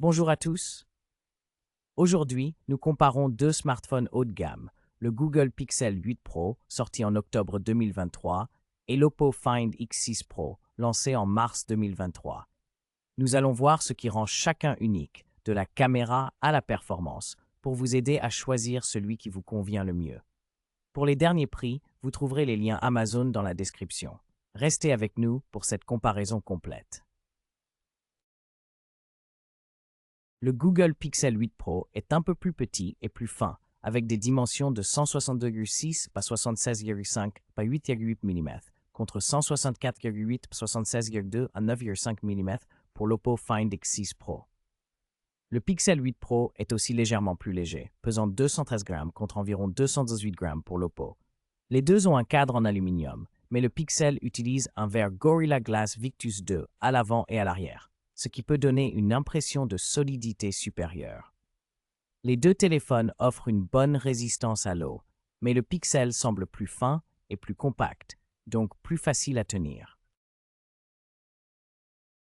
Bonjour à tous. Aujourd'hui, nous comparons deux smartphones haut de gamme, le Google Pixel 8 Pro, sorti en octobre 2023, et l'Oppo Find X6 Pro, lancé en mars 2023. Nous allons voir ce qui rend chacun unique, de la caméra à la performance, pour vous aider à choisir celui qui vous convient le mieux. Pour les derniers prix, vous trouverez les liens Amazon dans la description. Restez avec nous pour cette comparaison complète. Le Google Pixel 8 Pro est un peu plus petit et plus fin, avec des dimensions de 162,6 par 76,5 par 8,8 mm, contre 164,8 par 76,2 à 9,5 mm pour l'Oppo Find X6 Pro. Le Pixel 8 Pro est aussi légèrement plus léger, pesant 213 grammes contre environ 218 grammes pour l'Oppo. Les deux ont un cadre en aluminium, mais le Pixel utilise un verre Gorilla Glass Victus 2 à l'avant et à l'arrière, ce qui peut donner une impression de solidité supérieure. Les deux téléphones offrent une bonne résistance à l'eau, mais le Pixel semble plus fin et plus compact, donc plus facile à tenir.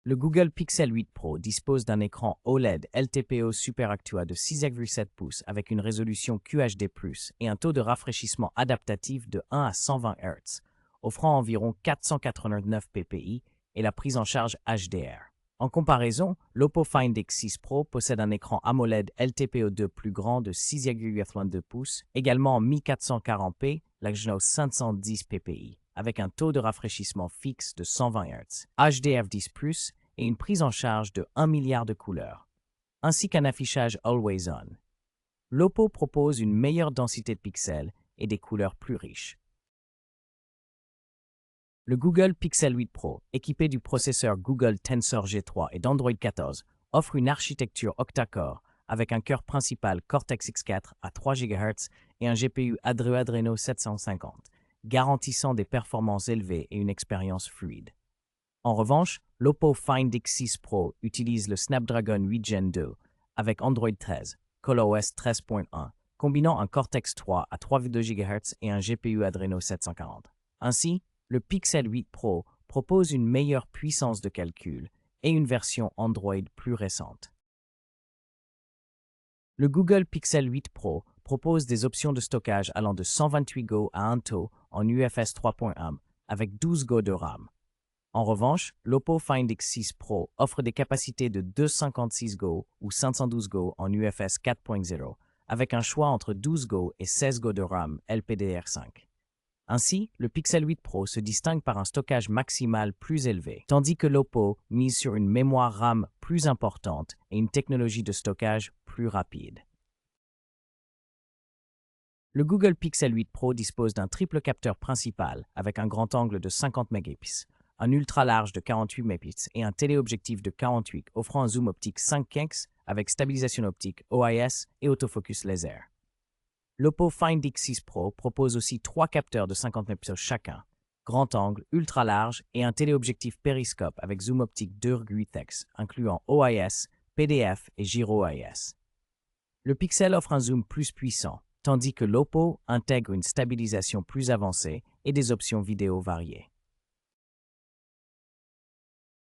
Le Google Pixel 8 Pro dispose d'un écran OLED LTPO Super Actua de 6,7 pouces avec une résolution QHD+, et un taux de rafraîchissement adaptatif de 1 à 120 Hz, offrant environ 489 ppi et la prise en charge HDR. En comparaison, l'Oppo Find X6 Pro possède un écran AMOLED LTPO2 plus grand de 6,82 pouces, également en 1440p, l'Exynos 510 ppi, avec un taux de rafraîchissement fixe de 120 Hz, HDR10+, et une prise en charge de 1 milliard de couleurs, ainsi qu'un affichage Always On. L'Oppo propose une meilleure densité de pixels et des couleurs plus riches. Le Google Pixel 8 Pro, équipé du processeur Google Tensor G3 et d'Android 14, offre une architecture octa-core avec un cœur principal Cortex X4 à 3 GHz et un GPU Adreno 750, garantissant des performances élevées et une expérience fluide. En revanche, l'Oppo Find X6 Pro utilise le Snapdragon 8 Gen 2 avec Android 13, ColorOS 13.1, combinant un Cortex 3 à 3,2 GHz et un GPU Adreno 740. Ainsi, le Pixel 8 Pro propose une meilleure puissance de calcul et une version Android plus récente. Le Google Pixel 8 Pro propose des options de stockage allant de 128 Go à 1 TB en UFS 3.1 avec 12 Go de RAM. En revanche, l'Oppo Find X6 Pro offre des capacités de 256 Go ou 512 Go en UFS 4.0 avec un choix entre 12 Go et 16 Go de RAM LPDDR5. Ainsi, le Pixel 8 Pro se distingue par un stockage maximal plus élevé, tandis que l'Oppo mise sur une mémoire RAM plus importante et une technologie de stockage plus rapide. Le Google Pixel 8 Pro dispose d'un triple capteur principal avec un grand angle de 50 mégapixels, un ultra large de 48 mégapixels et un téléobjectif de 48 offrant un zoom optique 5x avec stabilisation optique OIS et autofocus laser. L'Oppo Find X6 Pro propose aussi 3 capteurs de 50 mégapixels chacun, grand angle, ultra large et un téléobjectif périscope avec zoom optique 2,8x, incluant OIS, PDF et gyro OIS. Le Pixel offre un zoom plus puissant, tandis que l'Oppo intègre une stabilisation plus avancée et des options vidéo variées.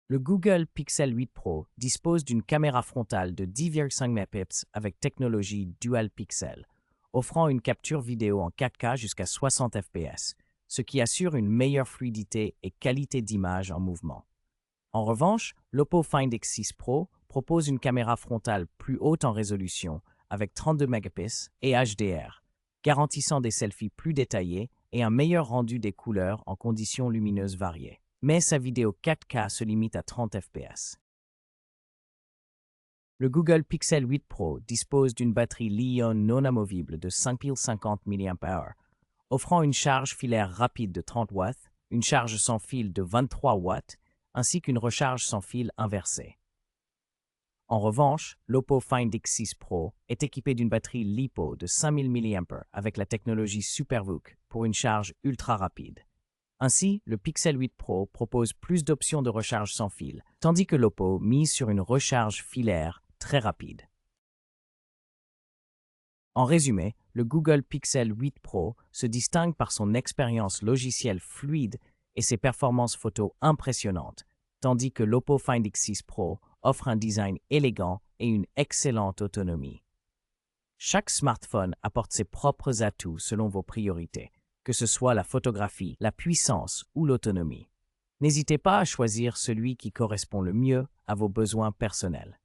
Le Google Pixel 8 Pro dispose d'une caméra frontale de 10,5 mégapixels avec technologie Dual Pixel, offrant une capture vidéo en 4K jusqu'à 60 fps, ce qui assure une meilleure fluidité et qualité d'image en mouvement. En revanche, l'Oppo Find X6 Pro propose une caméra frontale plus haute en résolution avec 32 mégapixels et HDR, garantissant des selfies plus détaillés et un meilleur rendu des couleurs en conditions lumineuses variées. Mais sa vidéo 4K se limite à 30 fps. Le Google Pixel 8 Pro dispose d'une batterie Li-ion non amovible de 5050 mAh, offrant une charge filaire rapide de 30 watts, une charge sans fil de 23 watts, ainsi qu'une recharge sans fil inversée. En revanche, l'Oppo Find X6 Pro est équipé d'une batterie LiPo de 5000 mAh avec la technologie SuperVOOC pour une charge ultra rapide. Ainsi, le Pixel 8 Pro propose plus d'options de recharge sans fil, tandis que l'Oppo mise sur une recharge filaire très rapide. En résumé, le Google Pixel 8 Pro se distingue par son expérience logicielle fluide et ses performances photo impressionnantes, tandis que l'Oppo Find X6 Pro offre un design élégant et une excellente autonomie. Chaque smartphone apporte ses propres atouts selon vos priorités, que ce soit la photographie, la puissance ou l'autonomie. N'hésitez pas à choisir celui qui correspond le mieux à vos besoins personnels.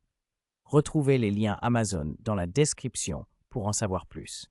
Retrouvez les liens Amazon dans la description pour en savoir plus.